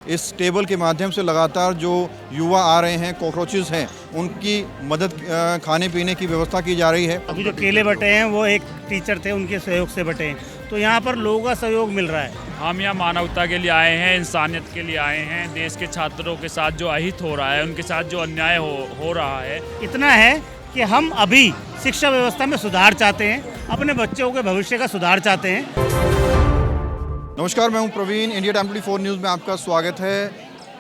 इस टेबल के माध्यम से लगातार जो युवा आ रहे हैं, कॉकरोचेस हैं, उनकी मदद खाने पीने की व्यवस्था की जा रही है। अभी जो केले बटे हैं वो एक टीचर थे, उनके सहयोग से बटे हैं, तो यहाँ पर लोगों का सहयोग मिल रहा है। हम यहाँ मानवता के लिए आए हैं, इंसानियत के लिए आए हैं। देश के छात्रों के साथ जो अहित हो रहा है, उनके साथ जो अन्याय हो रहा है, इतना है कि हम अभी शिक्षा व्यवस्था में सुधार चाहते हैं, अपने बच्चों के भविष्य का सुधार चाहते हैं। नमस्कार, मैं हूं प्रवीण। इंडिया टाइम 24 न्यूज़ में आपका स्वागत है।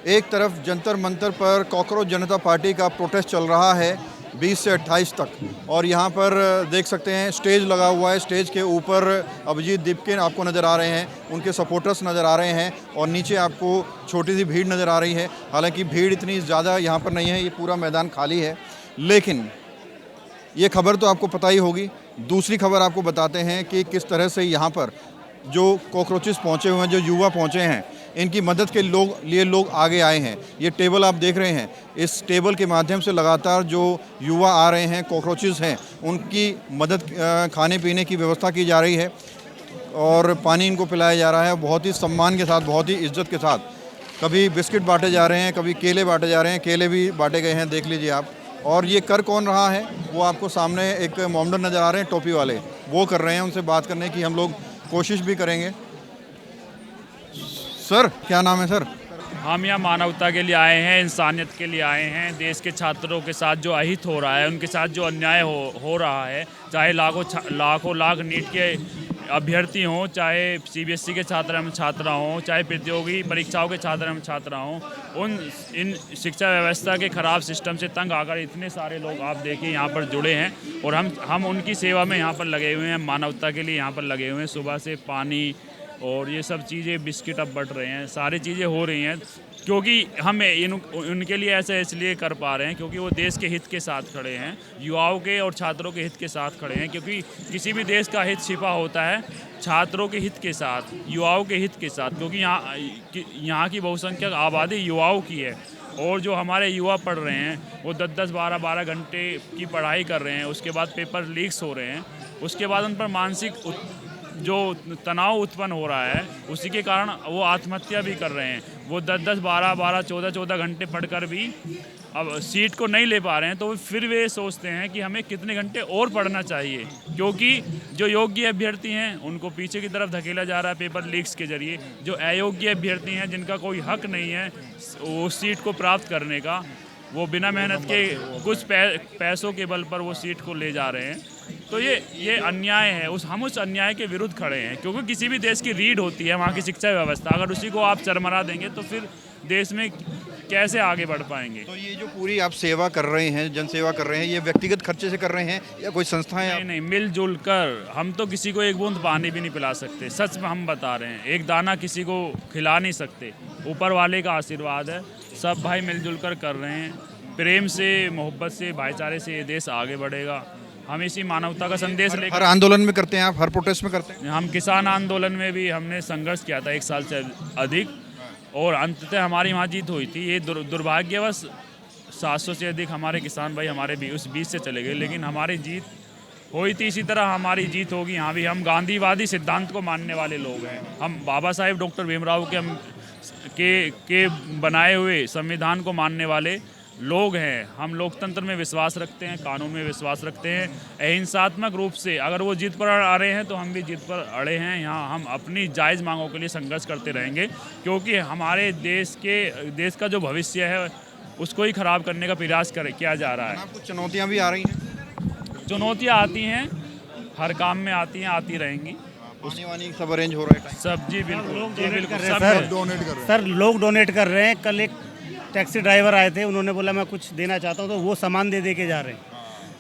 एक तरफ जंतर मंतर पर कॉकरोच जनता पार्टी का प्रोटेस्ट चल रहा है 20 से 28 तक, और यहाँ पर देख सकते हैं स्टेज लगा हुआ है। स्टेज के ऊपर अभिजीत दीपके आपको नज़र आ रहे हैं, उनके सपोर्टर्स नज़र आ रहे हैं, और नीचे आपको छोटी सी भीड़ नज़र आ रही है। हालांकि भीड़ इतनी ज़्यादा यहाँ पर नहीं है, ये पूरा मैदान खाली है। लेकिन ये खबर तो आपको पता ही होगी। दूसरी खबर आपको बताते हैं कि किस तरह से यहाँ पर जो कॉकरोचेस पहुँचे हुए हैं, जो युवा पहुँचे हैं, इनकी मदद के लिए लोग आगे आए हैं। ये टेबल आप देख रहे हैं, इस टेबल के माध्यम से लगातार जो युवा आ रहे हैं, कॉकरोचेस हैं, उनकी मदद खाने पीने की व्यवस्था की जा रही है, और पानी इनको पिलाया जा रहा है बहुत ही सम्मान के साथ, बहुत ही इज्जत के साथ। कभी बिस्किट बांटे जा रहे हैं, कभी केले बांटे जा रहे हैं, केले भी बांटे गए हैं, देख लीजिए आप। और ये कर कौन रहा है वो आपको सामने एक मोमडन नज़र आ रहे हैं, टोपी वाले, वो कर रहे हैं। उनसे बात करने की हम लोग कोशिश भी करेंगे। सर, क्या नाम है सर? हम यहाँ मानवता के लिए आए हैं, इंसानियत के लिए आए हैं। देश के छात्रों के साथ जो अहित हो रहा है, उनके साथ जो अन्याय हो रहा है, चाहे लाखों लाख नीट के अभ्यर्थी हों, चाहे सीबीएसई के छात्रा हों, चाहे प्रतियोगी परीक्षाओं के छात्रा हों, इन शिक्षा व्यवस्था के ख़राब सिस्टम से तंग आकर इतने सारे लोग आप देखिए यहाँ पर जुड़े हैं, और हम उनकी सेवा में यहाँ पर लगे हुए हैं, मानवता के लिए यहाँ पर लगे हुए हैं। सुबह से पानी और ये सब चीज़ें, बिस्किट अब बट रहे हैं, सारी चीज़ें हो रही हैं, क्योंकि हम उनके लिए ऐसा इसलिए कर पा रहे हैं क्योंकि वो देश के हित के साथ खड़े हैं, युवाओं के और छात्रों के हित के साथ खड़े हैं। क्योंकि किसी भी देश का हित छिपा होता है छात्रों के हित के साथ, युवाओं के हित के साथ, क्योंकि यहाँ की बहुसंख्यक आबादी युवाओं की है। और जो हमारे युवा पढ़ रहे हैं वो 10-10, 12-12 घंटे की पढ़ाई कर रहे हैं, उसके बाद पेपर लीक्स हो रहे हैं, उसके बाद उन पर मानसिक जो तनाव उत्पन्न हो रहा है, उसी के कारण वो आत्महत्या भी कर रहे हैं। वो 10-10, 12-12, 14-14 घंटे पढ़कर भी अब सीट को नहीं ले पा रहे हैं, तो फिर वे सोचते हैं कि हमें कितने घंटे और पढ़ना चाहिए, क्योंकि जो योग्य अभ्यर्थी हैं उनको पीछे की तरफ धकेला जा रहा है पेपर लीक्स के जरिए। जो अयोग्य अभ्यर्थी हैं, जिनका कोई हक नहीं है उस सीट को प्राप्त करने का, वो बिना मेहनत के कुछ पैसों के बल पर वो सीट को ले जा रहे हैं। तो ये अन्याय है। हम उस अन्याय के विरुद्ध खड़े हैं, क्योंकि किसी भी देश की रीढ़ होती है वहाँ की शिक्षा व्यवस्था। अगर उसी को आप चरमरा देंगे तो फिर देश में कैसे आगे बढ़ पाएंगे। तो ये जो पूरी आप सेवा कर रहे हैं, जन सेवा कर रहे हैं, ये व्यक्तिगत खर्चे से कर रहे हैं या कोई संस्थाएं? नहीं, मिलजुल कर। हम तो किसी को एक बूंद पानी भी नहीं पिला सकते, सच में हम बता रहे हैं। एक दाना किसी को खिला नहीं सकते, ऊपर वाले का आशीर्वाद है। सब भाई मिलजुल कर रहे हैं, प्रेम से, मोहब्बत से, भाईचारे से ये देश आगे बढ़ेगा। हम इसी मानवता का संदेश लेकर हर आंदोलन में करते हैं आप, हर प्रोटेस्ट में करते हैं? हम किसान आंदोलन में भी हमने संघर्ष किया था 1 साल से अधिक, और अंततः हमारी वहाँ जीत हुई थी। ये दुर्भाग्यवश 700 से अधिक हमारे किसान भाई हमारे भी उस बीच से चले गए, लेकिन हमारी जीत हुई थी। इसी तरह हमारी जीत होगी यहाँ भी। हम गांधीवादी सिद्धांत को मानने वाले लोग हैं। हम बाबा साहेब डॉक्टर भीमराव के बनाए हुए संविधान को मानने वाले लोग हैं। हम लोकतंत्र में विश्वास रखते हैं, कानून में विश्वास रखते हैं। अहिंसात्मक रूप से अगर वो जीत पर आ रहे हैं तो हम भी जीत पर अड़े हैं। यहाँ हम अपनी जायज़ मांगों के लिए संघर्ष करते रहेंगे, क्योंकि हमारे देश का जो भविष्य है उसको ही खराब करने का प्रयास किया जा रहा है। आपको चुनौतियाँ भी आ रही हैं? चुनौतियाँ आती हैं, हर काम में आती हैं, आती रहेंगी। पानी सब अरेंज हो रहा है? सब जी बिल्कुल, सर लोग डोनेट कर रहे हैं। कल एक टैक्सी ड्राइवर आए थे, उन्होंने बोला मैं कुछ देना चाहता हूँ, तो वो सामान दे के जा रहे हैं।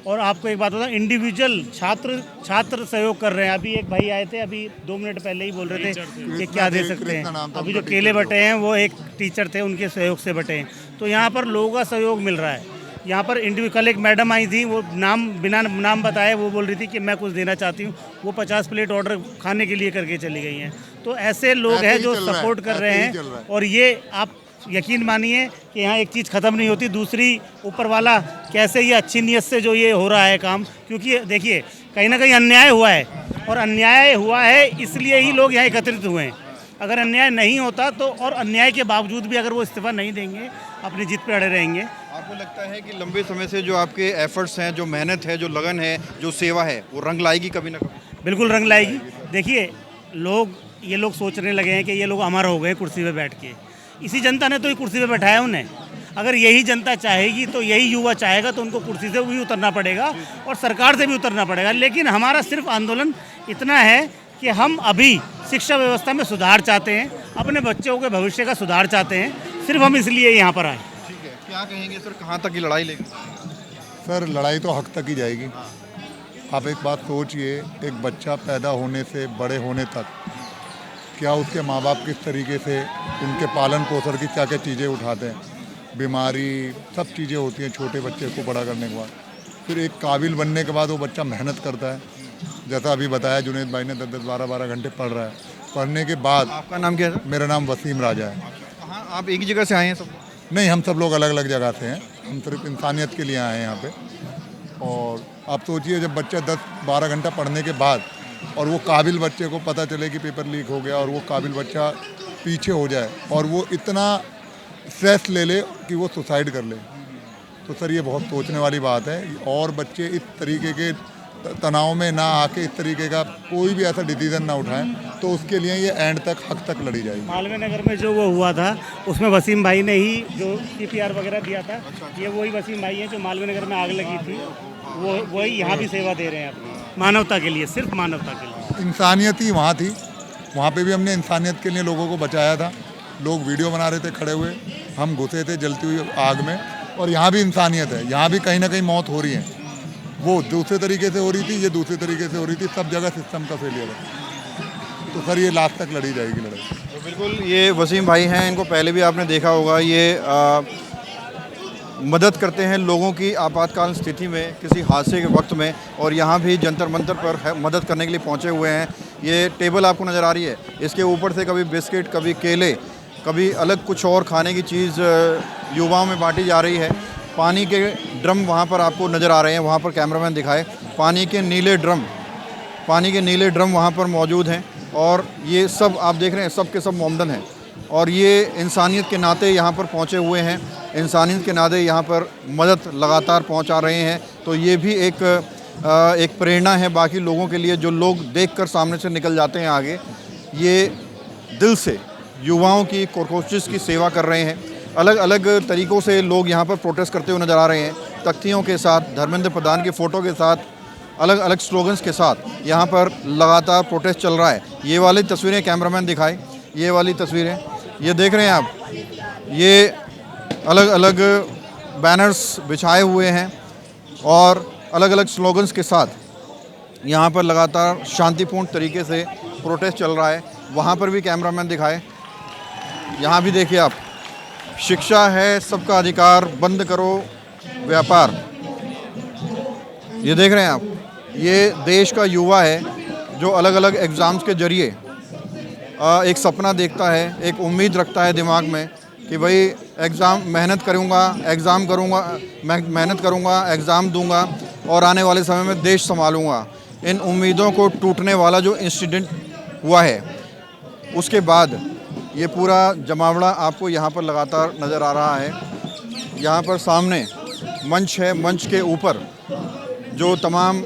और आपको एक बात बताऊँ, इंडिविजुअल छात्र सहयोग कर रहे हैं। अभी एक भाई आए थे, अभी 2 मिनट पहले ही बोल रहे थे कि क्या दे सकते हैं। अभी जो केले बटे हैं वो एक टीचर थे, उनके सहयोग से बटे हैं, तो यहाँ पर लोगों का सहयोग मिल रहा है। यहाँ पर कल एक मैडम आई थी, वो बिना नाम बताए वो बोल रही थी कि मैं कुछ देना चाहती हूँ। वो 50 प्लेट ऑर्डर खाने के लिए करके चली गई हैं। तो ऐसे लोग हैं जो सपोर्ट कर रहे हैं, और ये आप यकीन मानिए कि यहाँ एक चीज़ ख़त्म नहीं होती, दूसरी ऊपर वाला कैसे ये अच्छी नीयत से जो ये हो रहा है काम। क्योंकि देखिए कहीं ना कहीं अन्याय हुआ है, और अन्याय हुआ है इसलिए ही लोग यहाँ एकत्रित हुए हैं। अगर अन्याय नहीं होता तो, और अन्याय के बावजूद भी अगर वो इस्तीफा नहीं देंगे, अपनी जिद पे अड़े रहेंगे। आपको लगता है कि लंबे समय से जो आपके एफर्ट्स हैं, जो मेहनत है, जो लगन है, जो सेवा है, वो रंग लाएगी कभी ना कभी? बिल्कुल रंग लाएगी। देखिए, ये लोग सोचने लगे हैं कि ये लोग अमर हो गए कुर्सी पे बैठ के। इसी जनता ने तो ये कुर्सी पे बैठाया उन्हें। अगर यही जनता चाहेगी तो यही युवा चाहेगा तो उनको कुर्सी से भी उतरना पड़ेगा और सरकार से भी उतरना पड़ेगा। लेकिन हमारा सिर्फ आंदोलन इतना है कि हम अभी शिक्षा व्यवस्था में सुधार चाहते हैं, अपने बच्चों के भविष्य का सुधार चाहते हैं, सिर्फ हम इसलिए यहाँ पर आए। ठीक है, क्या कहेंगे सर, कहाँ तक की लड़ाई लेंगे? सर लड़ाई तो हक तक ही जाएगी। आप एक बात सोचिए, एक बच्चा पैदा होने से बड़े होने तक क्या उसके माँ बाप किस तरीके से उनके पालन पोषण की क्या क्या चीज़ें उठाते हैं, बीमारी सब चीज़ें होती हैं छोटे बच्चे को बड़ा करने के बाद। फिर एक काबिल बनने के बाद वो बच्चा मेहनत करता है, जैसा अभी बताया जुनेद भाई ने 10-10, 12-12 घंटे पढ़ रहा है। पढ़ने के बाद आपका नाम क्या है सर? मेरा नाम वसीम राजा है। कहाँ, आप एक ही जगह से आए हैं सब? नहीं, हम सब लोग अलग अलग जगह से हैं, हम सिर्फ इंसानियत के लिए आए हैं यहाँ पे। और आप सोचिए, जब बच्चा 10-12 घंटा पढ़ने के बाद और वो काबिल बच्चे को पता चले कि पेपर लीक हो गया और वो काबिल बच्चा पीछे हो जाए और वो इतना स्ट्रेस ले ले कि वो सुसाइड कर ले, तो सर ये बहुत सोचने वाली बात है। और बच्चे इस तरीके के तनाव में ना आके इस तरीके का कोई भी ऐसा डिसीजन ना उठाएं, तो उसके लिए ये एंड तक हक तक लड़ी जाएगी। मालवीय नगर में जो वो हुआ था उसमें वसीम भाई ने ही जो CPR वगैरह दिया था। ये वही वसीम भाई हैं जो मालवीय नगर में आग लगी थी, वो वही यहाँ भी सेवा दे रहे हैं अपनी मानवता के लिए, सिर्फ मानवता के लिए। इंसानियत ही वहाँ थी, वहाँ पे भी हमने इंसानियत के लिए लोगों को बचाया था। लोग वीडियो बना रहे थे खड़े हुए, हम घुसे थे जलती हुई आग में, और यहाँ भी इंसानियत है। यहाँ भी कहीं ना कहीं मौत हो रही है, वो दूसरे तरीके से हो रही थी, ये दूसरे तरीके से हो रही थी, सब जगह सिस्टम का फेलियर है। तो सर ये लास्ट तक लड़ी जाएगी लड़ाई। तो बिल्कुल ये वसीम भाई हैं, इनको पहले भी आपने देखा होगा, ये मदद करते हैं लोगों की आपातकालीन स्थिति में, किसी हादसे के वक्त में, और यहाँ भी जंतर मंतर पर मदद करने के लिए पहुँचे हुए हैं। ये टेबल आपको नज़र आ रही है, इसके ऊपर से कभी बिस्किट, कभी केले, कभी अलग कुछ और खाने की चीज़ युवाओं में बांटी जा रही है। पानी के ड्रम वहाँ पर आपको नज़र आ रहे हैं, वहाँ पर कैमरामैन दिखाए, पानी के नीले ड्रम वहाँ पर मौजूद हैं। और ये सब आप देख रहे हैं, सब के सब मोमडन हैं, और ये इंसानियत के नाते यहाँ पर पहुँचे हुए हैं, इंसानियत के नाते यहाँ पर मदद लगातार पहुँचा रहे हैं। तो ये भी एक प्रेरणा है बाकी लोगों के लिए, जो लोग देखकर सामने से निकल जाते हैं आगे। ये दिल से युवाओं की कोशिश की सेवा कर रहे हैं। अलग अलग तरीक़ों से लोग यहाँ पर प्रोटेस्ट करते हुए नज़र आ रहे हैं, तख्तियों के साथ, धर्मेंद्र प्रधान की फ़ोटो के साथ, अलग अलग स्लोगन्स के साथ यहाँ पर लगातार प्रोटेस्ट चल रहा है। ये वाली तस्वीरें कैमरामैन दिखाए, ये वाली तस्वीरें ये देख रहे हैं आप, ये अलग अलग बैनर्स बिछाए हुए हैं और अलग अलग स्लोगन्स के साथ यहाँ पर लगातार शांतिपूर्ण तरीके से प्रोटेस्ट चल रहा है। वहाँ पर भी कैमरामैन दिखाए, यहाँ भी देखिए आप, शिक्षा है सबका अधिकार, बंद करो व्यापार। ये देख रहे हैं आप, ये देश का युवा है जो अलग अलग एग्ज़ाम्स के ज़रिए एक सपना देखता है, एक उम्मीद रखता है दिमाग में कि भाई एग्ज़ाम मेहनत करूँगा, एग्ज़ाम करूँगा, मेहनत करूँगा, एग्ज़ाम दूँगा और आने वाले समय में देश संभालूँगा। इन उम्मीदों को टूटने वाला जो इंसिडेंट हुआ है, उसके बाद ये पूरा जमावड़ा आपको यहाँ पर लगातार नज़र आ रहा है। यहाँ पर सामने मंच है, मंच के ऊपर जो तमाम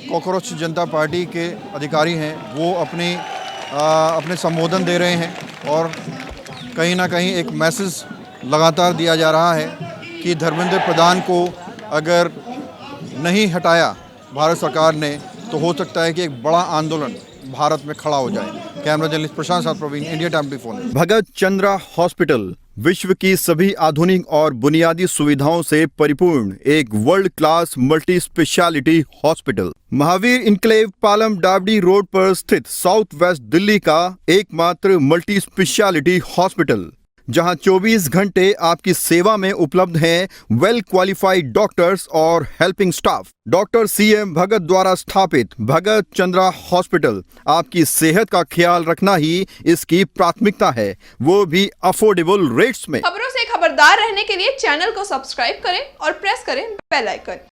कॉकरोच जनता पार्टी के अधिकारी हैं वो अपने संबोधन दे रहे हैं, और कहीं ना कहीं एक मैसेज लगातार दिया जा रहा है कि धर्मेंद्र प्रधान को अगर नहीं हटाया भारत सरकार ने, तो हो सकता है कि एक बड़ा आंदोलन भारत में खड़ा हो जाए। कैमरा जर्नलिस्ट प्रशांत साथ प्रवीण, इंडिया टाइम 24। भगत चंद्रा हॉस्पिटल विश्व की सभी आधुनिक और बुनियादी सुविधाओं से परिपूर्ण एक world class multi speciality hospital, Mahavir enclave Palam डावडी रोड पर स्थित साउथ वेस्ट दिल्ली का एकमात्र मल्टी स्पेशलिटी हॉस्पिटल, जहां 24 घंटे आपकी सेवा में उपलब्ध हैं वेल क्वालिफाइड डॉक्टर्स और हेल्पिंग स्टाफ। डॉक्टर CM भगत द्वारा स्थापित भगत चंद्रा हॉस्पिटल आपकी सेहत का ख्याल रखना ही इसकी प्राथमिकता है, वो भी अफोर्डेबल रेट्स में। खबरों से खबरदार रहने के लिए चैनल को सब्सक्राइब करें और प्रेस करें बेल आइकन।